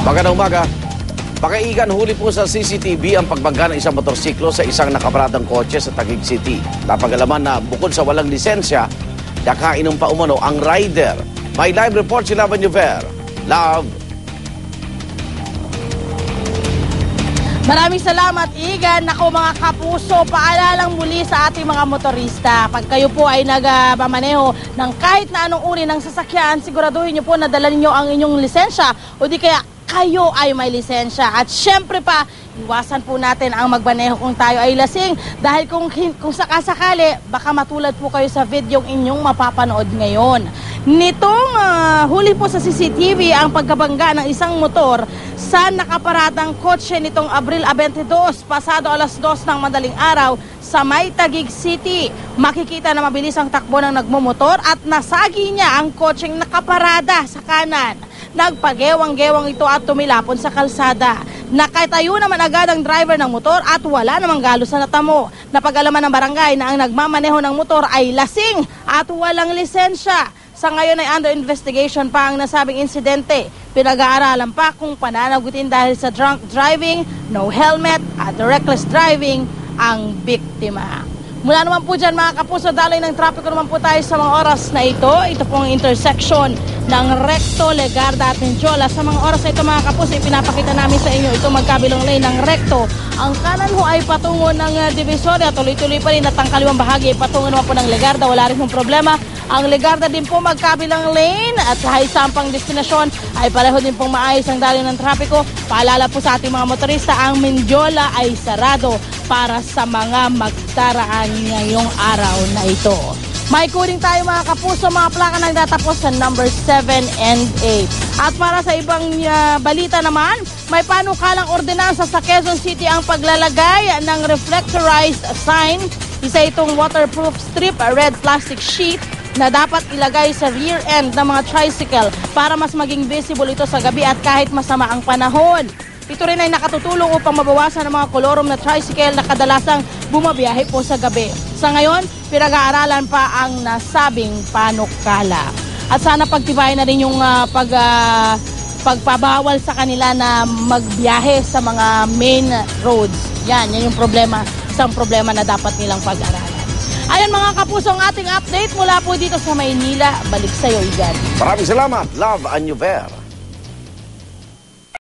Magandang umaga. Pakaigan, huli po sa CCTV ang pagbangga ng isang motorsiklo sa isang nakaparadang kotse sa Taguig City. Napagalaman na bukod sa walang lisensya, nakainom pa umano ang rider. May live report si Love Anyover. Love. Maraming salamat, Igan. Ako mga kapuso, paalalang muli sa ating mga motorista. Pag kayo po ay nagmamaneho ng kahit na anong uri ng sasakyan, siguraduhin nyo po na dala ninyo ang inyong lisensya o di kaya kayo ay may lisensya. At syempre pa, iwasan po natin ang magmaneho kung tayo ay lasing dahil kung sakasakali, baka matulad po kayo sa video inyong mapapanood ngayon. Nitong huli po sa CCTV ang pagkabangga ng isang motor sa nakaparadang kotse nitong Abril 22, pasado alas 2 ng madaling araw sa May Taguig City. Makikita na mabilis ang takbo ng nagmumotor at nasagi niya ang kotseng nakaparada sa kanan. Nagpagewang-gewang ito at tumilapon sa kalsada. Nakatayo naman agad ang driver ng motor at wala namang galos na natamo. Napag-alaman ng barangay na ang nagmamaneho ng motor ay lasing at walang lisensya. Sa ngayon ay under investigation pa ang nasabing insidente. Pinag-aaralan pa kung pananagutin dahil sa drunk driving, no helmet at reckless driving ang biktima. Mula naman po dyan mga kapuso, daloy ng trapiko naman po tayo sa mga oras na ito. Ito pong intersection ng Recto, Legarda at Mendiola. Sa mga oras na ito mga kapuso, ipinapakita namin sa inyo ito magkabilang lane ng Recto. Ang kanan ho ay patungo ng Divisoria, tuloy-tuloy pa rin at ang kaliwang bahagi ay patungo naman po ng Legarda. Wala rin pong problema. Ang Legarda din po magkabilang lane at sa isampang destinasyon ay pareho din pong maayos ang daloy ng trapiko. Paalala po sa ating mga motorista, ang Mendiola ay sarado para sa mga magdaraan ngayong araw na ito. May kuring tayo mga kapuso, mga plaka nagtatapos sa number 7 and 8. At para sa ibang balita naman, may panukalang ordinansa sa Quezon City ang paglalagay ng reflectorized sign. Isa itong waterproof strip, red plastic sheet na dapat ilagay sa rear end ng mga tricycle para mas maging visible ito sa gabi at kahit masama ang panahon. Ito rin ay nakatutulong upang mabawasan ang mga kolorom na tricycle na kadalasang bumabiyahe po sa gabi. Sa ngayon, pinag-aaralan pa ang nasabing panukala. At sana pagtibayin na rin yung pagpabawal sa kanila na magbiyahe sa mga main roads. Yan yung problema, isang problema na dapat nilang pag-aralan. Ayan mga kapuso, ang ating update mula po dito sa Maynila. Balik sa iyo, Igan. Maraming salamat, Love Anyover.